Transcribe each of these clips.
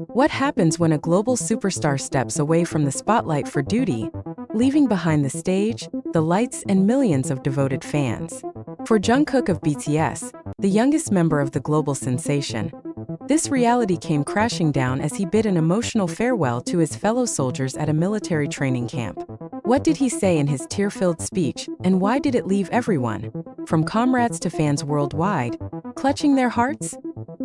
What happens when a global superstar steps away from the spotlight for duty, leaving behind the stage, the lights, and millions of devoted fans? For Jungkook of BTS, the youngest member of the global sensation, this reality came crashing down as he bid an emotional farewell to his fellow soldiers at a military training camp. What did he say in his tear-filled speech, and why did it leave everyone, from comrades to fans worldwide, clutching their hearts?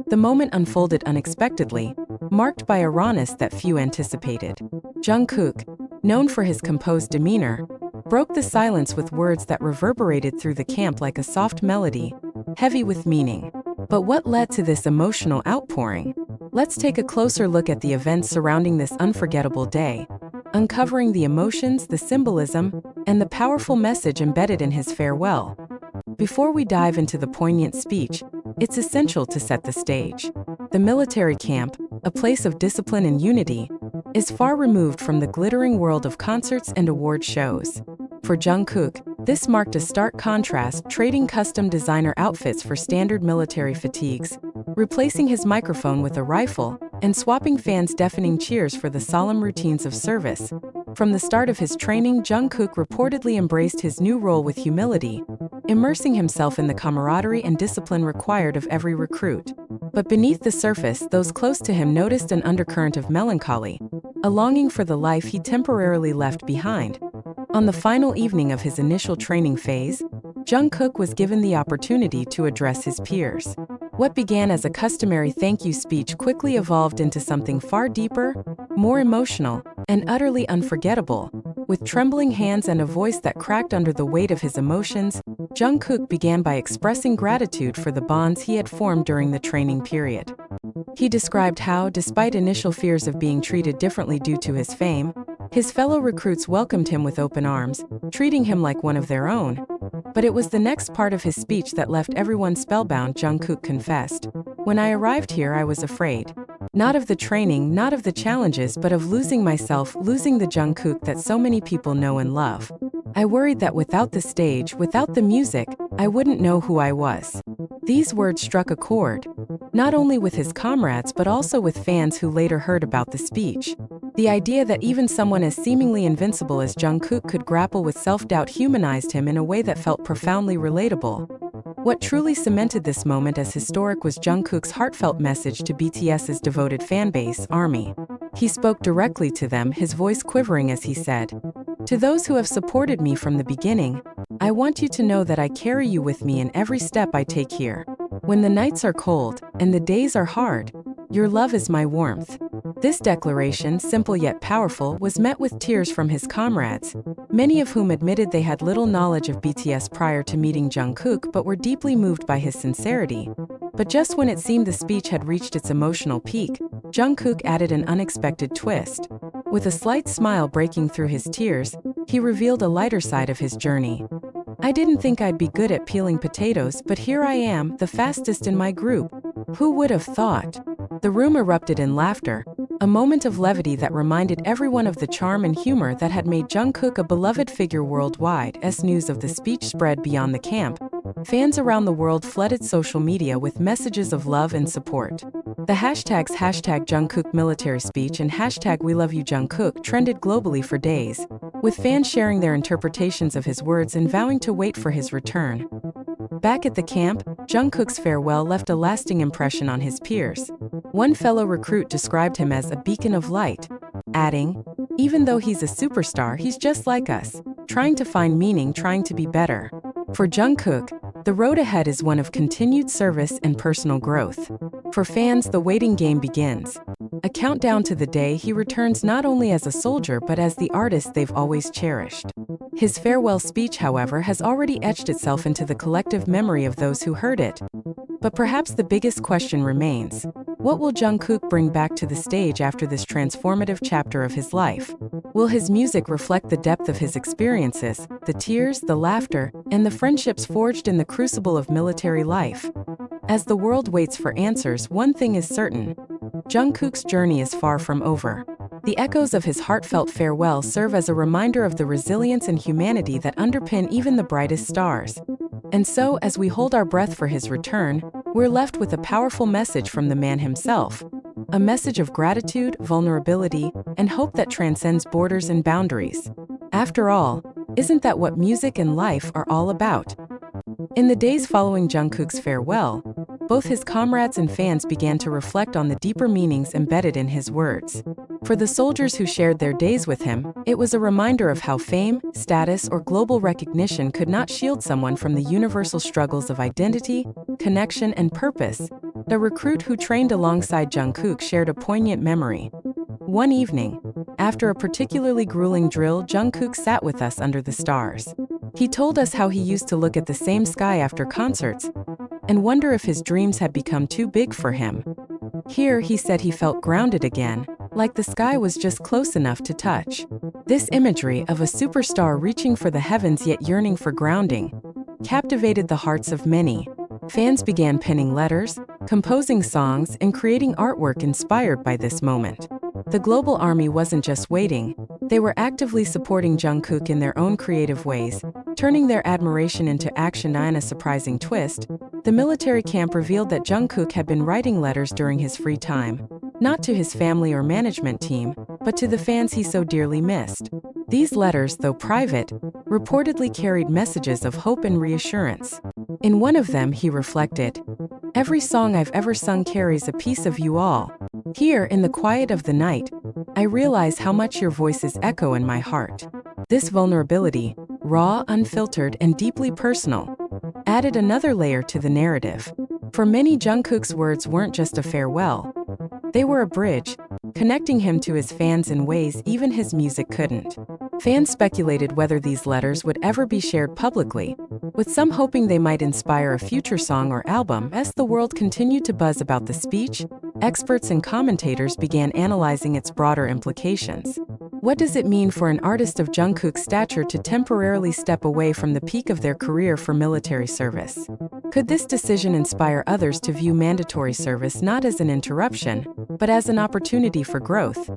The moment unfolded unexpectedly, marked by a rawness that few anticipated. Jungkook, known for his composed demeanor, broke the silence with words that reverberated through the camp like a soft melody, heavy with meaning. But what led to this emotional outpouring? Let's take a closer look at the events surrounding this unforgettable day, uncovering the emotions, the symbolism, and the powerful message embedded in his farewell. Before we dive into the poignant speech, it's essential to set the stage. The military camp, a place of discipline and unity, is far removed from the glittering world of concerts and award shows. For Jungkook, this marked a stark contrast, trading custom designer outfits for standard military fatigues, replacing his microphone with a rifle, and swapping fans' deafening cheers for the solemn routines of service. From the start of his training, Jungkook reportedly embraced his new role with humility, immersing himself in the camaraderie and discipline required of every recruit. But beneath the surface, those close to him noticed an undercurrent of melancholy, a longing for the life he temporarily left behind. On the final evening of his initial training phase, Jungkook was given the opportunity to address his peers. What began as a customary thank you speech quickly evolved into something far deeper, more emotional, and utterly unforgettable. With trembling hands and a voice that cracked under the weight of his emotions, Jungkook began by expressing gratitude for the bonds he had formed during the training period. He described how, despite initial fears of being treated differently due to his fame, his fellow recruits welcomed him with open arms, treating him like one of their own. But it was the next part of his speech that left everyone spellbound. Jungkook confessed, "When I arrived here, I was afraid. Not of the training, not of the challenges, but of losing myself, losing the Jungkook that so many people know and love. I worried that without the stage, without the music, I wouldn't know who I was." These words struck a chord, not only with his comrades but also with fans who later heard about the speech. The idea that even someone as seemingly invincible as Jungkook could grapple with self-doubt humanized him in a way that felt profoundly relatable. What truly cemented this moment as historic was Jungkook's heartfelt message to BTS's devoted fanbase, ARMY. He spoke directly to them, his voice quivering as he said, "To those who have supported me from the beginning, I want you to know that I carry you with me in every step I take here. When the nights are cold and the days are hard, your love is my warmth." This declaration, simple yet powerful, was met with tears from his comrades, many of whom admitted they had little knowledge of BTS prior to meeting Jungkook but were deeply moved by his sincerity. But just when it seemed the speech had reached its emotional peak, Jungkook added an unexpected twist. With a slight smile breaking through his tears, he revealed a lighter side of his journey. "I didn't think I'd be good at peeling potatoes, but here I am, the fastest in my group. Who would have thought?" The room erupted in laughter, a moment of levity that reminded everyone of the charm and humor that had made Jungkook a beloved figure worldwide. As news of the speech spread beyond the camp, fans around the world flooded social media with messages of love and support. The hashtags #JungkookMilitarySpeech and #WeLoveYouJungkook trended globally for days, with fans sharing their interpretations of his words and vowing to wait for his return. Back at the camp, Jungkook's farewell left a lasting impression on his peers. One fellow recruit described him as a beacon of light, adding, "Even though he's a superstar, he's just like us, trying to find meaning, trying to be better." For Jungkook, the road ahead is one of continued service and personal growth. For fans, the waiting game begins. A countdown to the day he returns not only as a soldier but as the artist they've always cherished. His farewell speech, however, has already etched itself into the collective memory of those who heard it. But perhaps the biggest question remains: what will Jungkook bring back to the stage after this transformative chapter of his life? Will his music reflect the depth of his experiences, the tears, the laughter, and the friendships forged in the crucible of military life? As the world waits for answers, one thing is certain: Jungkook's journey is far from over. The echoes of his heartfelt farewell serve as a reminder of the resilience and humanity that underpin even the brightest stars. And so, as we hold our breath for his return, we're left with a powerful message from the man himself. a message of gratitude, vulnerability, and hope that transcends borders and boundaries. After all, isn't that what music and life are all about? In the days following Jungkook's farewell, both his comrades and fans began to reflect on the deeper meanings embedded in his words. For the soldiers who shared their days with him, it was a reminder of how fame, status, or global recognition could not shield someone from the universal struggles of identity, connection, and purpose. The recruit who trained alongside Jungkook shared a poignant memory. One evening, after a particularly grueling drill, Jungkook sat with us under the stars. He told us how he used to look at the same sky after concerts and wonder if his dreams had become too big for him. Here, he said he felt grounded again, like the sky was just close enough to touch. This imagery of a superstar reaching for the heavens yet yearning for grounding captivated the hearts of many. Fans began penning letters, composing songs, and creating artwork inspired by this moment. The global army wasn't just waiting, they were actively supporting Jungkook in their own creative ways, turning their admiration into action. In a surprising twist, the military camp revealed that Jungkook had been writing letters during his free time, not to his family or management team, but to the fans he so dearly missed. These letters, though private, reportedly carried messages of hope and reassurance. In one of them, he reflected, "Every song I've ever sung carries a piece of you all. Here, in the quiet of the night, I realize how much your voices echo in my heart." This vulnerability, raw, unfiltered, and deeply personal, added another layer to the narrative. For many, Jungkook's words weren't just a farewell. They were a bridge, connecting him to his fans in ways even his music couldn't. Fans speculated whether these letters would ever be shared publicly, with some hoping they might inspire a future song or album. As the world continued to buzz about the speech, experts and commentators began analyzing its broader implications. What does it mean for an artist of Jungkook's stature to temporarily step away from the peak of their career for military service? Could this decision inspire others to view mandatory service not as an interruption, but as an opportunity for growth?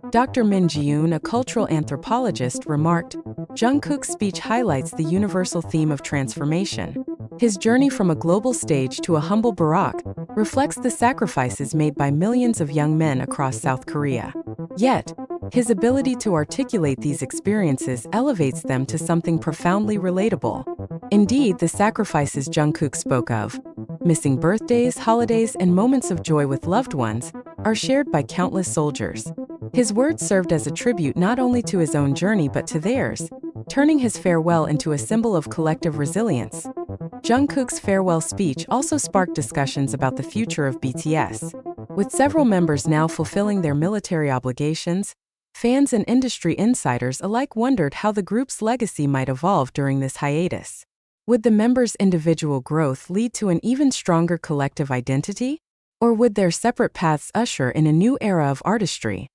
Dr. Min Ji-yoon, a cultural anthropologist, remarked, "Jungkook's speech highlights the universal theme of transformation. His journey from a global stage to a humble barack reflects the sacrifices made by millions of young men across South Korea. Yet, his ability to articulate these experiences elevates them to something profoundly relatable. Indeed, the sacrifices Jungkook spoke of, missing birthdays, holidays, and moments of joy with loved ones, are shared by countless soldiers." His words served as a tribute not only to his own journey but to theirs, turning his farewell into a symbol of collective resilience. Jungkook's farewell speech also sparked discussions about the future of BTS. With several members now fulfilling their military obligations, fans and industry insiders alike wondered how the group's legacy might evolve during this hiatus. Would the members' individual growth lead to an even stronger collective identity? Or would their separate paths usher in a new era of artistry?